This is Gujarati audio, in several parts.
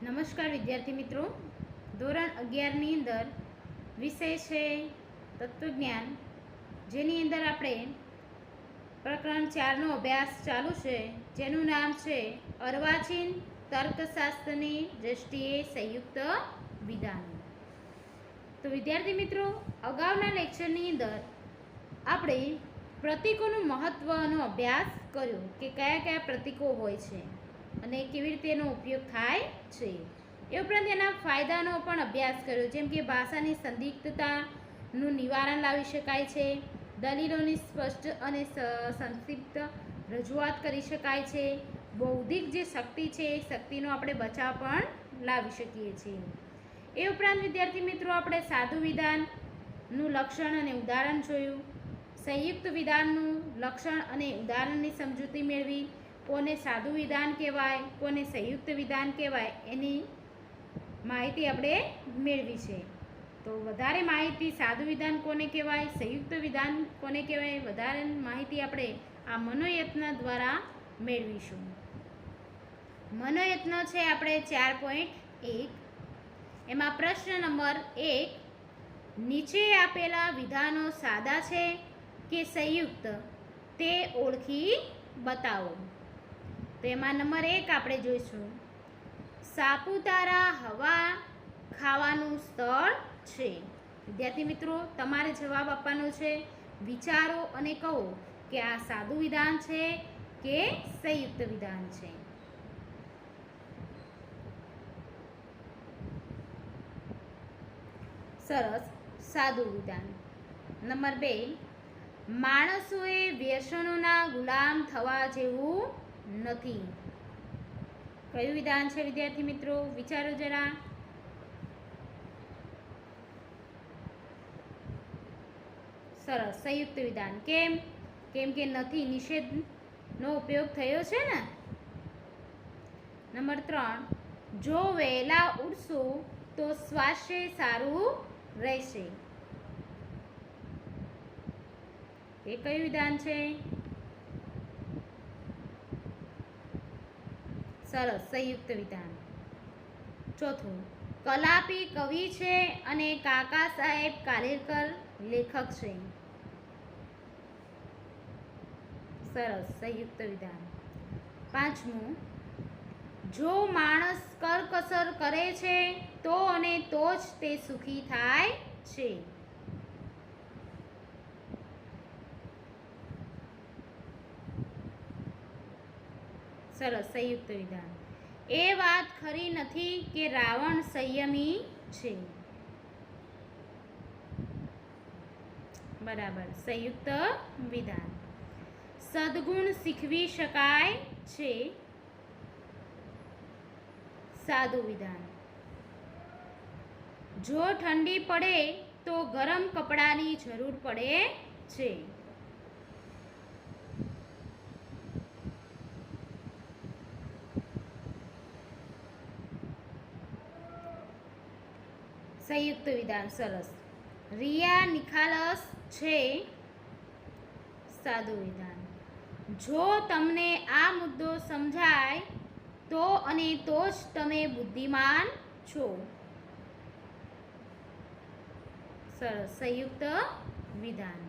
નમસ્કાર વિદ્યાર્થી મિત્રો, ધોરણ 11ની અંદર વિષય છે તત્વજ્ઞાન, જેની અંદર આપણે પ્રકરણ 4નો અભ્યાસ ચાલુ છે, જેનું નામ છે અર્વાચીન તર્કશાસ્ત્રની દ્રષ્ટિએ સંયુક્ત વિધાનો. તો વિદ્યાર્થી મિત્રો, અગાઉના લેક્ચરની અંદર આપણે પ્રતીકોનું મહત્વનો અભ્યાસ કર્યો કે કયા કયા પ્રતીકો હોય છે અને કેવી રીતે એનો ઉપયોગ થાય છે. એ ઉપરાંત એના ફાયદાનો પણ અભ્યાસ કર્યો, જેમ કે ભાષાની સંદિગ્ધતાનું નિવારણ લાવી શકાય છે, દલીલોની સ્પષ્ટ અને સંક્ષિપ્ત રજૂઆત કરી શકાય છે, બૌદ્ધિક જે શક્તિ છે એ શક્તિનો આપણે બચાવ પણ લાવી શકીએ છીએ. એ ઉપરાંત વિદ્યાર્થી મિત્રો, આપણે સાદું વિધાનનું લક્ષણ અને ઉદાહરણ જોયું, સંયુક્ત વિધાનનું લક્ષણ અને ઉદાહરણની સમજૂતી મેળવી, કોને સાદું વિધાન કહેવાય, કોને સંયુક્ત વિધાન કહેવાય, એની માહિતી આપણે મેળવી છે. તો વધારે માહિતી સાદું વિધાન કોને કહેવાય, સંયુક્ત વિધાન કોને કહેવાય, વધારે માહિતી આપણે આ મનોયત્ન દ્વારા મેળવીશું. મનોયત્ન છે આપણે 4.1. એમાં પ્રશ્ન નંબર 1, નીચે આપેલા વિધાનો સાદા છે કે સંયુક્ત તે ઓળખી બતાવો. તો એમાં નંબર 1 આપણે જોઈશું, સાપુતારા હવા ખાવાનું સ્થળ છે. વિદ્યાર્થી મિત્રો, તમારે જવાબ આપવાનો છે. વિચારો અને કહો કે આ સાદું વિધાન છે કે સંયુક્ત વિધાન છે. સરસ, સાદું વિધાન. નંબર 2, માણસોએ વ્યસનોના ગુલામ થવા જેવું નથી. કયું વિધાન છે વિદ્યાર્થી મિત્રો? વિચારો જરા. સરસ, સંયુક્ત વિધાન. કેમ? કેમ કે નથી, નિષેધનો ઉપયોગ થયો છે ને. નંબર 3, જો વહેલા ઉઠશો તો સ્વાસ્થ્ય સારું રહેશે. એ કયું વિધાન છે? સરસ, સંયુક્ત વિધાન. ચોથું, કલાપી કવિ છે અને કાકા સાહેબ કાલેલકર લેખક છે. સરસ, સંયુક્ત વિધાન. પાંચમું, જો માણસ કરકસર કરે છે તો અને તો જ તે સુખી થાય છે. સરસ, સંયુક્ત વિધાન. એ વાત ખરી નથી કે રાવણ સંયમી છે. બરાબર, સંયુક્ત વિધાન. સદગુણ શીખવી શકાય છે. સાદું વિધાન. જો ઠંડી પડે તો ગરમ કપડાની જરૂર પડે છે. સંયુક્ત વિધાન. સરસ, રિયા નિખાલસ છે. સાદું વિધાન. જો તમને આ મુદ્દો સમજાય તો અને તો જ તમે બુદ્ધિમાન છો. સરસ, સંયુક્ત વિધાન.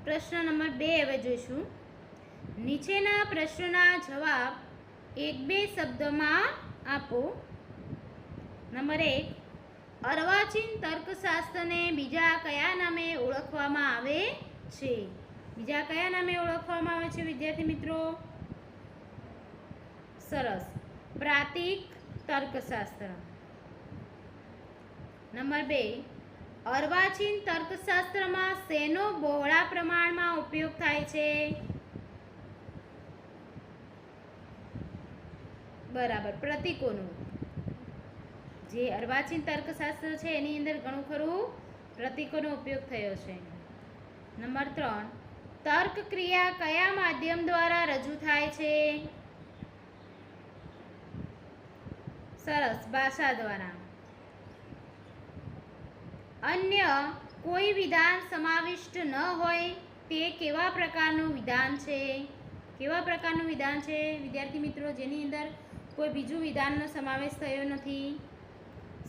પ્રશ્ન નંબર 2 હવે જોઈશું. નીચેના પ્રશ્નોના જવાબ 1-2 શબ્દમાં આપો. નંબર 1, અર્વાચીન તર્કશાસ્ત્રને બીજા કયા નામે ઓળખવામાં આવે છે? બીજા કયા નામે ઓળખવામાં આવે છે વિદ્યાર્થી મિત્રો? સરસ, પ્રાતિક તર્કશાસ્ત્ર. નંબર 2, અર્વાચીન તર્કશાસ્ત્રમાં શેનો બહોળા પ્રમાણમાં ઉપયોગ થાય છે? બરાબર, પ્રતીકોનું. જે અર્વાચીન તર્કશાસ્ત્ર છે એની અંદર ઘણું ખરું પ્રતીકોનો ઉપયોગ થયો છે. નંબર 3, તર્ક ક્રિયા કયા માધ્યમ દ્વારા રજૂ થાય છે? સરસ, ભાષા દ્વારા. અન્ય કોઈ વિધાન સમાવિષ્ટ ન હોય તે કેવા પ્રકારનું વિધાન છે? કેવા પ્રકારનું વિધાન છે વિદ્યાર્થી મિત્રો? જેની અંદર કોઈ બીજું વિધાનનો સમાવેશ થયો નથી.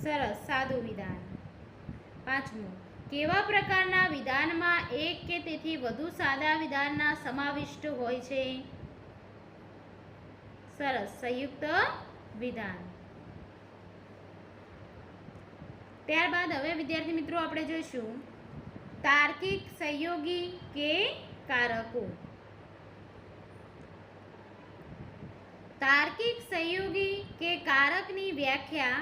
સરસ, સાદું વિધાન. પાંચમું, કેવા પ્રકારના વિધાનમાં એક કે તેથી વધુ સાદા વિધાનના સમાવિષ્ટ હોય છે? સરસ, સંયુક્ત વિધાન. ત્યારબાદ હવે વિદ્યાર્થી મિત્રો આપણે જોઈશું તાર્કિક સહયોગી કે કારકો. તાર્કિક સહયોગી કે કારકની વ્યાખ્યા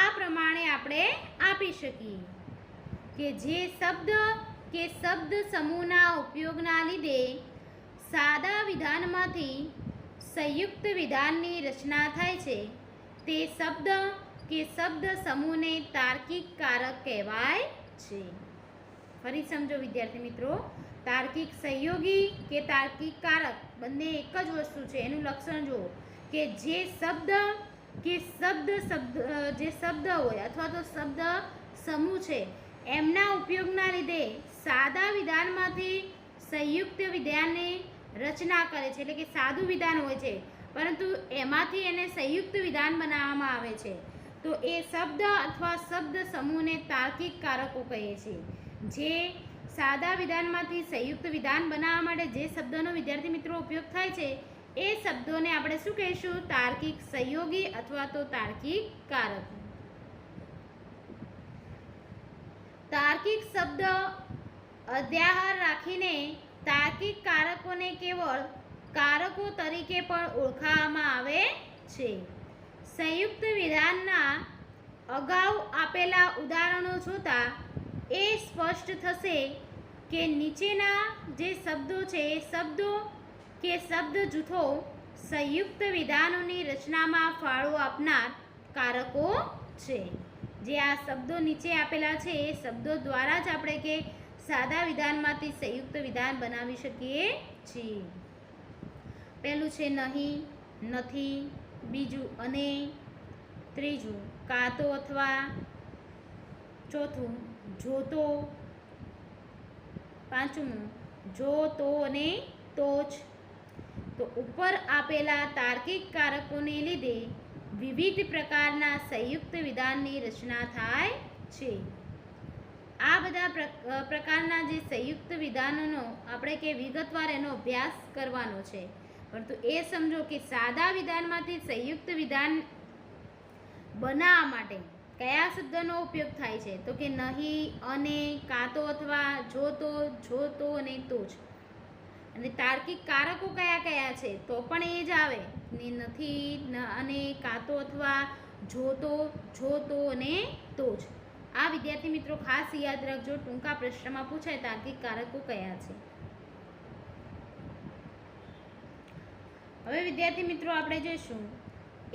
આ પ્રમાણે આપણે આપી શકીએ કે જે શબ્દ કે શબ્દ સમૂહના ઉપયોગના લીધે સાદા વિધાનમાંથી સંયુક્ત વિધાનની રચના થાય છે તે શબ્દ કે શબ્દ સમૂહને તાર્કિક કારક કહેવાય છે. ફરી સમજો વિદ્યાર્થી મિત્રો, તાર્કિક સહયોગી કે તાર્કિક કારક બંને એક જ વસ્તુ છે. એનું લક્ષણ જુઓ કે જે શબ્દ કે જે શબ્દ હોય અથવા તો શબ્દ સમૂહ છે એમના ઉપયોગના લીધે સાદા વિધાનમાંથી સંયુક્ત વિધાનની રચના કરે છે. એટલે કે સાદું વિધાન હોય છે પરંતુ એમાંથી એને સંયુક્ત વિધાન બનાવવામાં આવે છે તો એ શબ્દ અથવા શબ્દ સમૂહને તાર્કિક કારકો કહીએ છીએ. જે સાદા વિધાનમાંથી સંયુક્ત વિધાન બનાવવા માટે જે શબ્દોનો વિદ્યાર્થી મિત્રો ઉપયોગ થાય છે એ શબ્દોને આપણે શું કહીશું? તાર્કિક સહયોગી અથવા તો તાર્કિક કારક. તાર્કિક શબ્દ અધ્યાહાર રાખીને તાર્કિક કારકોને કેવળ કારકો તરીકે પણ ઓળખાવવામાં આવે છે. સંયુક્ત વિધાનના અગાઉ આપેલા ઉદાહરણો જોતા એ સ્પષ્ટ થશે કે નીચેના જે શબ્દો છે એ શબ્દો કે શબ્દ જૂથો સંયુક્ત વિધાનોની રચનામાં ફાળો આપનાર કારકો છે. જે આ શબ્દો નીચે આપેલા છે એ શબ્દો દ્વારા જ આપણે કે સાદા વિધાનમાંથી સંયુક્ત વિધાન બનાવી શકીએ છીએ. પહેલું છે નહીં, નથી. બીજું અને. ત્રીજું કાં તો અથવા. ચોથું જો તો. પાંચમું જો તો અને તો જ. તો ઉપર આપેલા તાર્કિક કારકોને લીધે વિવિધ પ્રકારના સંયુક્ત વિધાનની રચના થાય છે. આ બધા પ્રકારના જે સંયુક્ત વિધાનોનો આપણે કે વિગતવાર એનો અભ્યાસ કરવાનો છે. પરંતુ એ સમજો કે સાદા વિધાનમાંથી સંયુક્ત વિધાન બનાવવા માટે કયા શબ્દનો ઉપયોગ થાય છે? તો કે નહીં, અને, કાં તો અથવા, જો તો અને તો જ. અને તાર્કિક કારકો કયા કયા છે? તો પણ એ જ આવે ને, નથી, અને, કાં તો અથવા, જો તો અને તો જ. આ વિદ્યાર્થી મિત્રો ખાસ યાદ રાખજો, ટૂંકા પ્રશ્નમાં પૂછાય તાર્કિક કારકો કયા છે. હવે વિદ્યાર્થી મિત્રો આપણે જોઈશું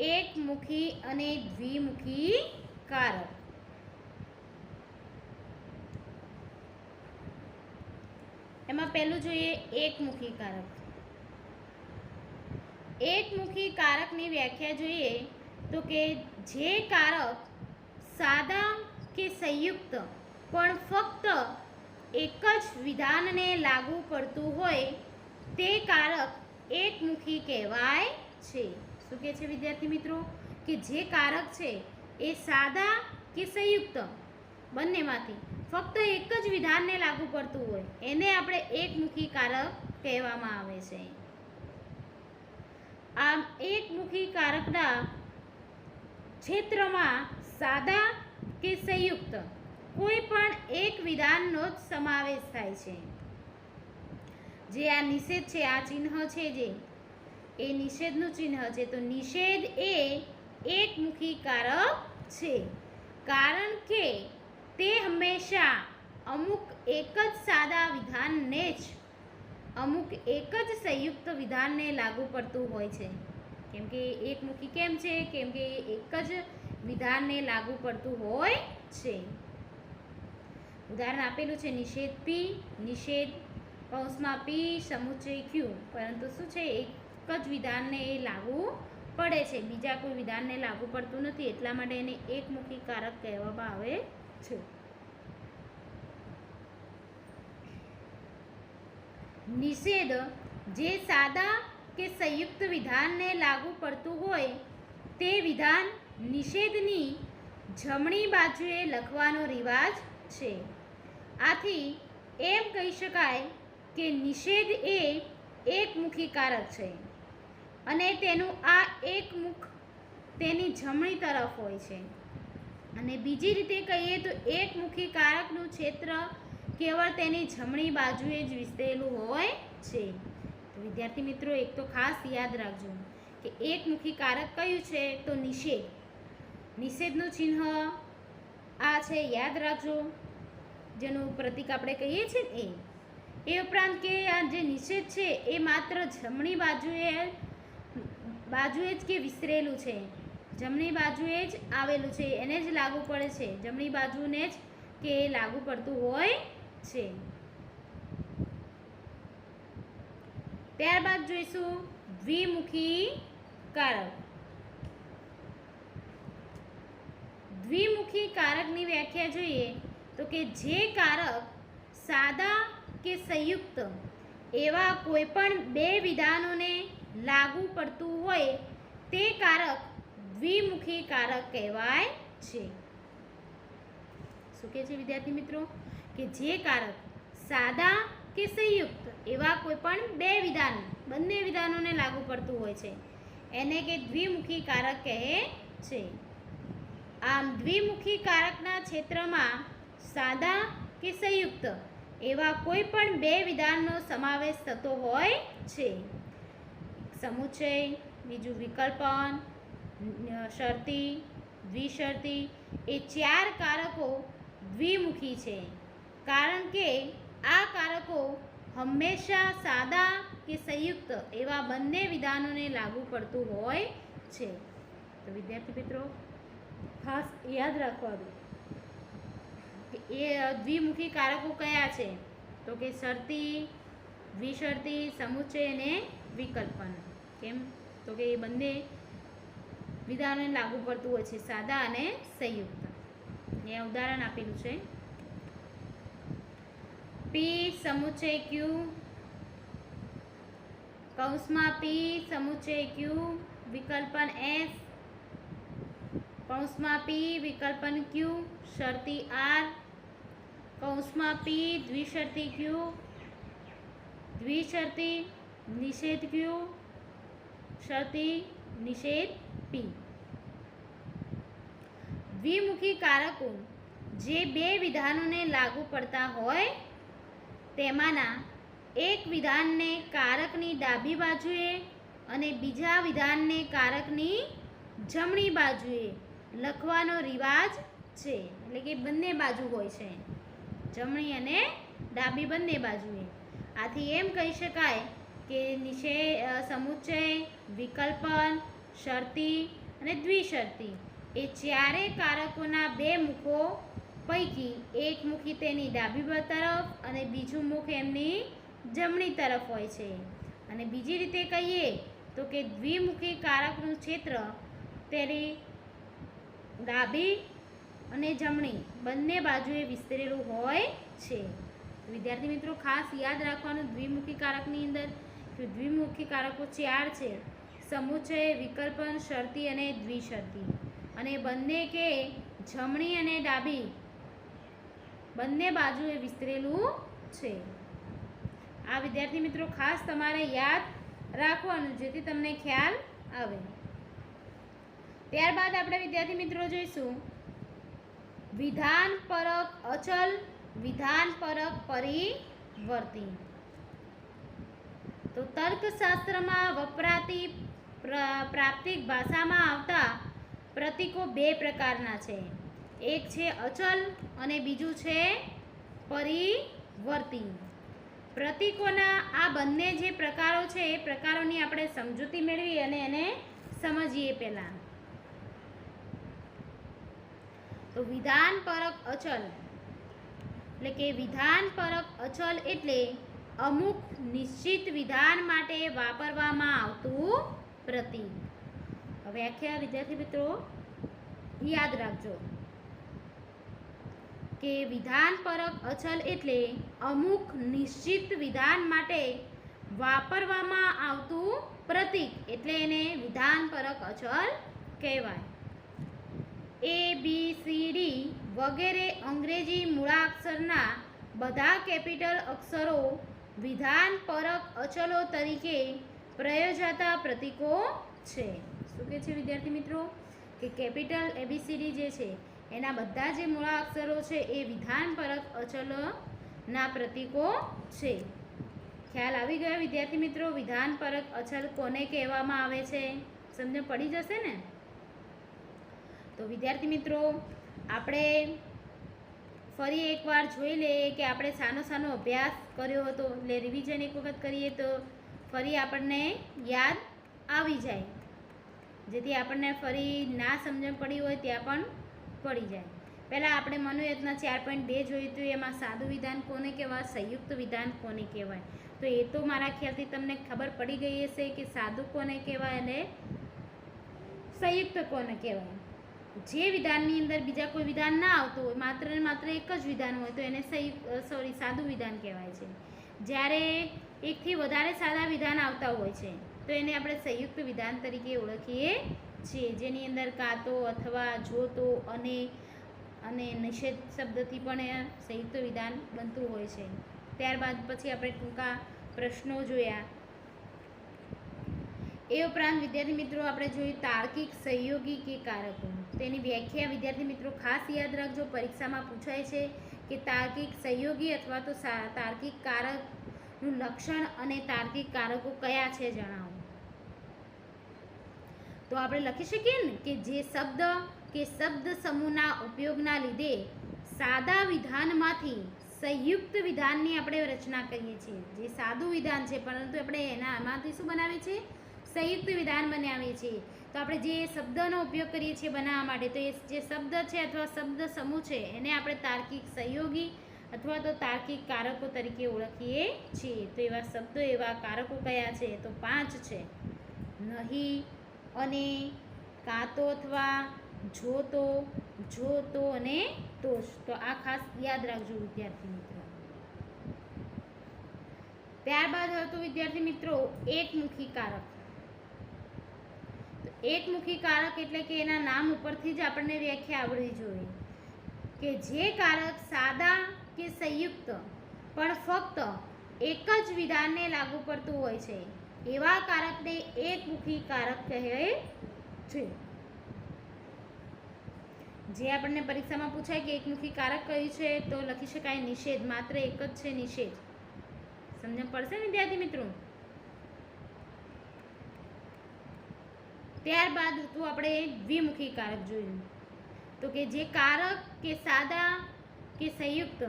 એકમુખી અને દ્વિમુખી કારક. એમાં પહેલું જોઈએ એકમુખી કારક. એકમુખી કારકની વ્યાખ્યા જોઈએ તો કે જે કારક સાદા કે સંયુક્ત પણ ફક્ત એક જ વિધાનને લાગુ પડતું હોય તે કારક એકમુખી કહેવાય છે. શું કહે છે વિદ્યાર્થી મિત્રો? કે જે કારક છે એ સાદા કે સંયુક્ત બંનેમાંથી ફક્ત એક જ વિધાનને લાગુ પડતું હોય એને આપણે એકમુખી કારક કહેવામાં આવે છે. આમ એકમુખી કારકના ક્ષેત્રમાં સાદા કે સંયુક્ત કોઈ પણ એક વિધાનનો જ સમાવેશ થાય છે. જે આ નિષેધ છે, આ ચિહ્ન છે જે એ નિષેધનું ચિહ્ન છે. તો નિષેધ એ એકમુખી કારક છે કારણ કે તે હંમેશા અમુક એક જ સાદા વિધાનને જ અમુક એક જ સંયુક્ત વિધાનને લાગુ પડતું હોય છે. કેમ કે એકમુખી કેમ છે? કેમ કે એક જ વિધાનને લાગુ પડતું હોય છે. ઉદાહરણ આપેલું છે નિષેધ પી, નિષેધ કૌંસમાં પી સમુચય ક્યુ. પરંતુ શું છે? એક જ વિધાનને એ લાગુ પડે છે, બીજા કોઈ વિધાનને લાગુ પડતું નથી. એટલા માટે એને એકમુખી કારક કહેવામાં આવે છે. નિષેધ જે સાદા કે સંયુક્ત વિધાનને લાગુ પડતું હોય તે વિધાન નિષેધની જમણી બાજુએ લખવાનો રિવાજ છે. આથી એમ કહી શકાય કે નિષેધ એ એકમુખી કારક છે અને તેનું આ એક મુખ તેની જમણી તરફ હોય છે. અને બીજી રીતે કહીએ તો એકમુખી કારકનું ક્ષેત્ર કેવળ તેની જમણી બાજુએ જ વિસ્તરેલું હોય છે. તો વિદ્યાર્થી મિત્રો એક તો ખાસ યાદ રાખજો કે એકમુખી કારક કયું છે તો નિષેધ. નિષેધનું ચિહ્ન આ છે, યાદ રાખજો, જેનું પ્રતીક આપણે કહીએ છીએ ને એ ઉપરાંત કે આ જે નિષેધ છે એ માત્ર જમણી બાજુએ જ કે વિસ્તરેલું છે, જમણી બાજુએ જ આવેલું છે, એને જ લાગુ પડે છે, જમણી બાજુને જ કે લાગુ પડતું હોય છે. ત્યારબાદ જોઈશું દ્વિમુખી કારક. દ્વિમુખી કારકની વ્યાખ્યા જોઈએ તો કે જે કારક સાદા કે સંયુક્ત એવા કોઈપણ બે વિધાનોને લાગુ પડતું હોય તે કારક દ્વિમુખી કારક કહેવાય છે. શું કહે છે વિદ્યાર્થી મિત્રો કે જે કારક સાદા કે સંયુક્ત એવા કોઈપણ બંને વિધાનોને લાગુ પડતું હોય છે એને કે દ્વિમુખી કારક કહે છે. આમ દ્વિમુખી કારકના ક્ષેત્રમાં સાદા કે સંયુક્ત એવા કોઈ પણ બે વિધાનનો સમાવેશ થતો હોય છે. સમુચ્ચય, બીજું વિકલ્પન, શરતી, દ્વિશરતી એ ચાર કારકો દ્વિમુખી છે કારણ કે આ કારકો હંમેશા સાદા કે સંયુક્ત એવા બંને વિધાનોને લાગુ પડતું હોય છે. તો વિદ્યાર્થી મિત્રો ખાસ યાદ રાખવાનું કે એ દ્વિમુખી કારકો કયા છે તો કે શરતી, દ્વિશરતી, સમુચ્ચય અને વિકલ્પન. કેમ તો કે એ બંને વિધાનોને લાગુ પડતું હોય છે, સાદા અને સંયુક્ત. એ ઉદાહરણ આપેલું છે. પી સમુચ્ચય ક્યુ કૌંસમાં પી સમુચ્ચય ક્યુ વિકલ્પન એસ કૌંસમાં પી વિકલ્પન ક્યુ શરતી આર કૌંસમાં પી દ્વિશરતી ક્યુ દ્વિશરતી નિષેધ ક્યુ શરતી નિષેધ પી. દ્વિમુખી કારકો જે બે વિધાનોને લાગુ પડતા હોય તેમાંના એક વિધાનને કારકની ડાબી બાજુએ અને બીજા વિધાનને કારકની જમણી બાજુએ લખવાનો રિવાજ છે. એટલે કે બંને બાજુ હોય છે, જમણી અને ડાબી બંને બાજુએ. આથી એમ કહી શકાય કે સમુચ્ચય, વિકલ્પન, શરતી અને દ્વિશરતી એ ચારેય કારકોના બે મુખો પૈકી એક મુખી તેની ડાબી તરફ અને બીજું મુખ એમની જમણી તરફ હોય છે. અને બીજી રીતે કહીએ તો કે દ્વિમુખી કારકનું ક્ષેત્ર તેની ડાબી અને જમણી બંને બાજુએ વિસ્તરેલું હોય છે. વિદ્યાર્થી મિત્રો ખાસ યાદ રાખવાનું દ્વિમુખી કારકની અંદર કે દ્વિમુખી કારકો ચાર છે: સમુચ્ચય, વિકલ્પન, શરતી અને દ્વિશરતી. અને બંને કે જમણી અને ડાબી બંને બાજુએ વિસ્તરેલું છે. આ વિદ્યાર્થી મિત્રો ખાસ તમારે યાદ રાખવાનું જેથી તમને ખ્યાલ આવે. ત્યારબાદ આપણે વિદ્યાર્થી મિત્રો જોઈશું વિધાનપરક અચલ, વિધાનપરક પરિવર્તી. તો તર્કશાસ્ત્રમાં વપરાતી પ્રાપ્તિક ભાષામાં આવતા પ્રતીકો બે પ્રકારના છે. એક છે અચલ અને બીજું છે પરિવર્તી. પ્રતીકોના આ બંને જે પ્રકારો છે એ પ્રકારોની આપણે સમજૂતી મેળવી અને એને સમજીએ. પહેલા તો વિધાનપરક અચલ એટલે કે વિધાનપરક અચલ એટલે અમુક નિશ્ચિત વિધાન માટે વાપરવામાં આવતું પ્રતીક. વ્યાખ્યા વિદ્યાર્થી મિત્રો યાદ રાખજો. કે વિધાનપરક અચલ એટલે અમુક નિશ્ચિત વિધાન માટે વાપરવામાં આવતું પ્રતીક, એટલે એને વિધાનપરક અચલ કહેવાય. એ બી સી ડી વગેરે અંગ્રેજી મૂળાક્ષરના બધા કેપિટલ અક્ષરો વિધાનપરક અચલો તરીકે પ્રયોજાતા પ્રતીકો છે. શું કહે છે વિદ્યાર્થી મિત્રો? કે કેપિટલ એબીસીડી જે છે એના બધા જે મૂળાક્ષરો છે એ વિધાનપરક અચલોના પ્રતીકો છે. ખ્યાલ આવી ગયો વિદ્યાર્થી મિત્રો? વિધાનપરક અચલ કોને કહેવામાં આવે છે સમજ પડી જશે ને? તો વિદ્યાર્થી મિત્રો આપણે ફરી એકવાર જોઈ લઈએ કે આપણે સાનો અભ્યાસ કર્યો હતો, એટલે રિવિઝન એક વખત કરીએ તો ફરી આપણને યાદ આવી જાય, જેથી આપણને ફરી ના સમજણ પડી હોય ત્યાં પણ પડી જાય. પહેલાં આપણે મનોયત્ન 4.2 જોયું હતું, એમાં સાદું વિધાન કોને કહેવાય, સંયુક્ત વિધાન કોને કહેવાય. તો એ તો મારા ખ્યાલથી તમને ખબર પડી ગઈ હશે કે સાદું કોને કહેવાય અને સંયુક્ત કોને કહેવાય. જે વિધાનની અંદર બીજા કોઈ વિધાન ના આવતું હોય, માત્ર ને માત્ર એક જ વિધાન હોય તો એને સાદું વિધાન કહેવાય છે. જ્યારે એકથી વધારે સાદા વિધાન આવતા હોય છે તો એને આપણે સંયુક્ત વિધાન તરીકે ઓળખીએ છીએ, જેની અંદર કાં તો અથવા જો તો અને નિષેધ શબ્દથી પણ સંયુક્ત વિધાન બનતું હોય છે. ત્યારબાદ પછી આપણે ટૂંકા પ્રશ્નો જોયા. એ ઉપરાંત વિદ્યાર્થી મિત્રો આપણે જોયું તાર્કિક, સહયોગી કે કારકો. તેની વ્યાખ્યા વિદ્યાર્થી મિત્રો ખાસ યાદ રાખજો, પરીક્ષામાં પૂછાય છે કે તાર્કિક, સહયોગી અથવા તો તાર્કિક કારકનું લક્ષણ અને તાર્કિક કારકો કયા છે જણાવો. તો આપણે લખી શકીએ ને કે જે શબ્દ કે શબ્દ સમૂહના ઉપયોગના લીધે સાદા વિધાનમાંથી સંયુક્ત વિધાનની આપણે રચના કરીએ છીએ. જે સાદું વિધાન છે પરંતુ આપણે એમાંથી શું બનાવીએ છીએ? સંયુક્ત વિધાન બનાવીએ છીએ. તો આપણે જે શબ્દનો ઉપયોગ કરીએ છીએ બનાવવા માટે, તો એ જે શબ્દ છે અથવા શબ્દ સમૂહ છે એને આપણે તાર્કિક સહયોગી અથવા તો તાર્કિક કારકો તરીકે ઓળખીએ છીએ. તો એવા શબ્દો, એવા કારકો કયા છે? તો 5 છે: નહીં, અને, કાં તો અથવા, જો તો અને તોષ. તો આ ખાસ યાદ રાખજો વિદ્યાર્થી મિત્રો. ત્યારબાદ હતું વિદ્યાર્થી મિત્રો એકમુખી કારક. એકમુખી કારક એટલે કે એના નામ ઉપરથી જ આપણને વ્યાખ્યા આવડવી જોઈએ કે જે કારક સાદા કે સંયુક્ત પણ ફક્ત એક જ વિધાનને લાગુ પડતું હોય છે એવા કારકને એકમુખી કારક કહેવાય છે. જે આપણને પરીક્ષામાં પૂછાય કે એકમુખી કારક કયું છે તો લખી શકાય નિષેધ. માત્ર એક જ છે નિષેધ. સમજણ પડશે વિદ્યાર્થી મિત્રો? ત્યારબાદ હતું આપણે દ્વિમુખી કારક જોયું. તો કે જે કારક કે સાદા કે સંયુક્ત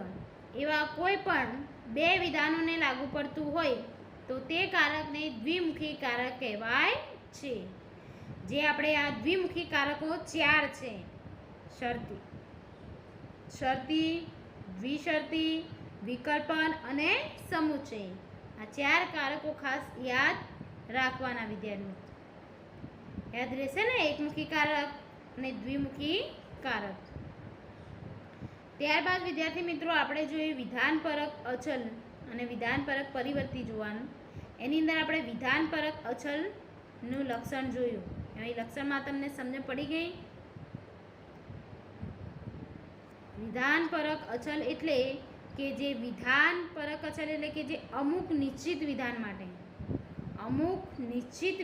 એવા કોઈ પણ બે વિધાનોને લાગુ પડતું હોય તો તે કારકને દ્વિમુખી કારક કહેવાય છે. જે આપણે આ દ્વિમુખી કારકો 4 છે: શરતી, દ્વિશરતી, વિકલ્પન અને સમુચ્ચય. આ 4 કારકો ખાસ યાદ રાખવાના વિદ્યાર્થીઓ. યાદ રહેશે ને? એકમુખી કારક અને દ્વિમુખી કારક. ત્યારબાદ વિદ્યાર્થી મિત્રો આપણે જોઈએ વિધાનપરક અચલ અને વિધાનપરક પરિવર્તી જોવાનું. એની અંદર આપણે વિધાનપરક અચલનું લક્ષણ જોયું. એ લક્ષણમાં તમને સમજ પડી ગઈ? વિધાનપરક અચલ એટલે કે જે વિધાનપરક અચલ એટલે કે જે અમુક નિશ્ચિત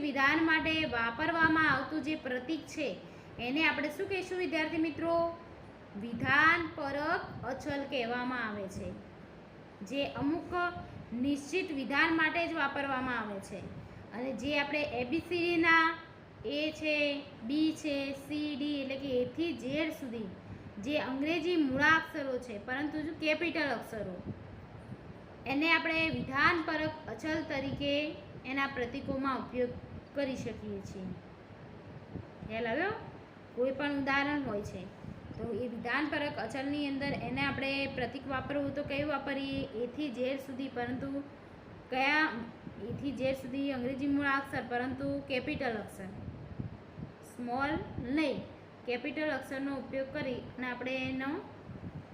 વિધાન માટે વાપરવામાં આવતું જે પ્રતીક છે એને આપણે શું કહીશું વિદ્યાર્થી મિત્રો? વિધાનપરક અચલ કહેવામાં આવે છે. જે અમુક નિશ્ચિત વિધાન માટે જ વાપરવામાં આવે છે. અને જે આપણે એબીસીડીના એ છે, બી છે, સી, ડી એટલે કે એથી ઝેડ સુધી જે અંગ્રેજી મૂળાક્ષરો છે પરંતુ જો કેપિટલ અક્ષરો, એને આપણે વિધાનપરક અચલ તરીકે એના પ્રતીકોમાં ઉપયોગ કરી શકીએ છીએ. ખ્યાલ આવ્યો? કોઈ પણ ઉદાહરણ હોય છે તો એ વિધાનપરક અચલની અંદર એને આપણે પ્રતીક વાપરવું તો કયું વાપરીએ? એથી ઝેડ સુધી, પરંતુ કયા? એથી ઝેડ સુધી અંગ્રેજી મૂળાક્ષર પરંતુ કેપિટલ અક્ષર, સ્મોલ નહીં, કેપિટલ અક્ષરનો ઉપયોગ કરી અને આપણે એનો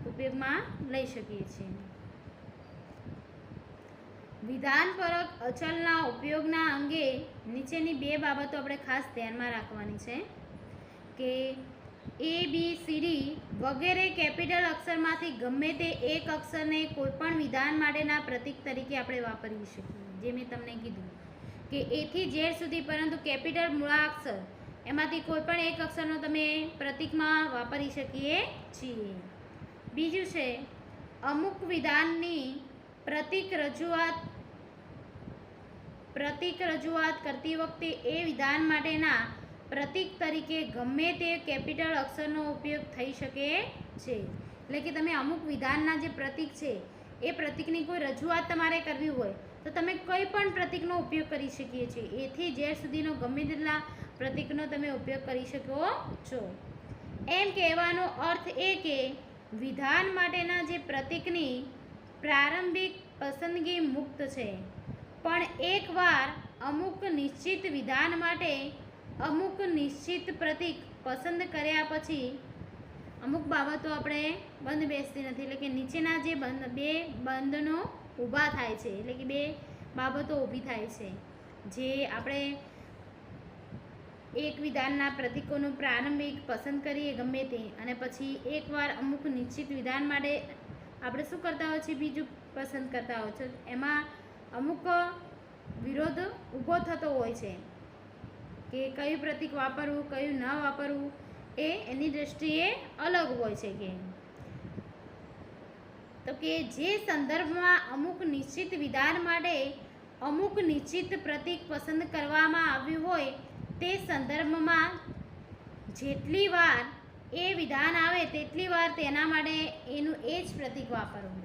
ઉપયોગમાં લઈ શકીએ છીએ. વિધાનપરક અચલના ઉપયોગના અંગે નીચેની બે બાબતો આપણે ખાસ ધ્યાનમાં રાખવાની છે કે એ બી સી ડી વગેરે કેપિટલ અક્ષરમાંથી ગમે તે એક અક્ષરને કોઈપણ વિધાન માટેના પ્રતીક તરીકે આપણે વાપરી શકીએ. જે મેં તમને કીધું કે એ થી ઝેડ સુધી પરંતુ કેપિટલ મૂળાક્ષર એમાંથી કોઈ પણ એક અક્ષરનો તમે પ્રતીકમાં વાપરી શકીએ છીએ. બીજું છે અમુક વિધાનની પ્રતીક રજૂઆત કરતી વખતે એ વિધાન માટેના પ્રતીક તરીકે ગમે તે કેપિટલ અક્ષરનો ઉપયોગ થઈ શકે છે. એટલે કે તમે અમુક વિધાનના જે પ્રતીક છે એ પ્રતીકની કોઈ રજૂઆત તમારે કરવી હોય તો તમે કોઈ પણ પ્રતીકનો ઉપયોગ કરી શકીએ છીએ. એથી ઝેડ સુધીનો ગમે તેટલા પ્રતીકનો તમે ઉપયોગ કરી શકો છો. એમ કહેવાનો અર્થ એ કે વિધાન માટેના જે પ્રતીકની પ્રારંભિક પસંદગી મુક્ત છે, પણ એકવાર અમુક નિશ્ચિત વિધાન માટે અમુક નિશ્ચિત પ્રતીક પસંદ કર્યા પછી અમુક બાબતો આપણે બંધ બેસતી નથી. એટલે કે નીચેના જે બે બંધનો ઊભા થાય છે, એટલે કે બે બાબતો ઊભી થાય છે. જે આપણે એક વિધાનના પ્રતીકોનું પ્રારંભિક પસંદ કરીએ ગમે તે, અને પછી એકવાર અમુક નિશ્ચિત વિધાન માટે આપણે શું કરતા હોય છે, બીજું પસંદ કરતા હોય છે. એમાં અમુક વિરોધ ઊભો થતો હોય છે કે કયું પ્રતીક વાપરવું કયું ન વાપરવું એ એની દૃષ્ટિએ અલગ હોય છે. કે જે સંદર્ભમાં અમુક નિશ્ચિત વિધાન માટે અમુક નિશ્ચિત પ્રતીક પસંદ કરવામાં આવ્યું હોય તે સંદર્ભમાં જેટલી વાર એ વિધાન આવે તેટલી વાર તેના માટે એનું એ જ પ્રતીક વાપરવું.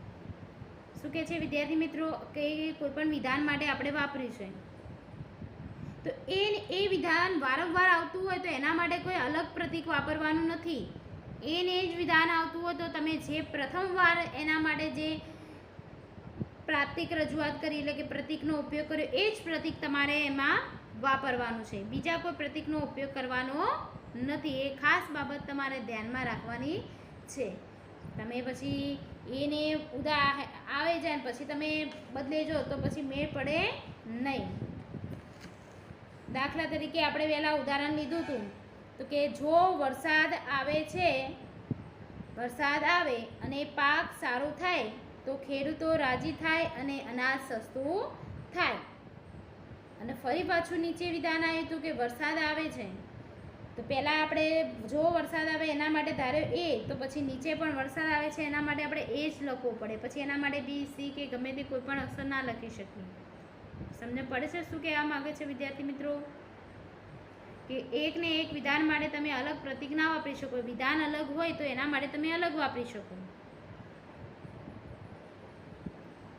શું કહે છે વિદ્યાર્થી મિત્રો કે કોઈ પણ વિધાન માટે આપણે વાપર્યું છે તો એ વિધાન વારંવાર આવતું હોય તો એના માટે કોઈ અલગ પ્રતીક વાપરવાનું નથી. એને જ વિધાન આવતું હોય તો તમે જે પ્રથમવાર એના માટે જે પ્રતીક રજૂઆત કરી એટલે કે પ્રતીકનો ઉપયોગ કર્યો એ જ પ્રતીક તમારે એમાં વાપરવાનું છે. બીજા કોઈ પ્રતીકનો ઉપયોગ કરવાનો નથી. એ ખાસ બાબત તમારે ધ્યાનમાં રાખવાની છે. તમે પછી એને આવે જાય પછી તમે બદલેજો તો પછી મેળ પડે નહીં. દાખલા તરીકે આપણે પહેલાં ઉદાહરણ લીધું હતું તો કે જો વરસાદ આવે અને પાક સારો થાય તો ખેડૂતો રાજી થાય અને અનાજ સસ્તું થાય. અને ફરી પાછું નીચે વિધાન આવ્યું હતું કે વરસાદ આવે છે તો પહેલાં આપણે જો વરસાદ આવે એના માટે ધાર્યો એ, તો પછી નીચે પણ વરસાદ આવે છે એના માટે આપણે એ જ લખવું પડે. પછી એના માટે બી સી કે ગમે તે કોઈ પણ અક્ષર ના લખી શકીએ. સમજ પડે છે શું કહેવા માગે છે વિદ્યાર્થી મિત્રો? કે એકને એક વિધાન માટે તમે અલગ પ્રતીક ના વાપરી શકો. વિધાન અલગ હોય તો એના માટે તમે અલગ વાપરી શકો.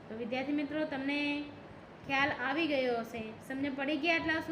તો વિદ્યાર્થી મિત્રો તમને ખ્યાલ આવી ગયો હશે, સમજ પડી ગયા આટલા સુધી?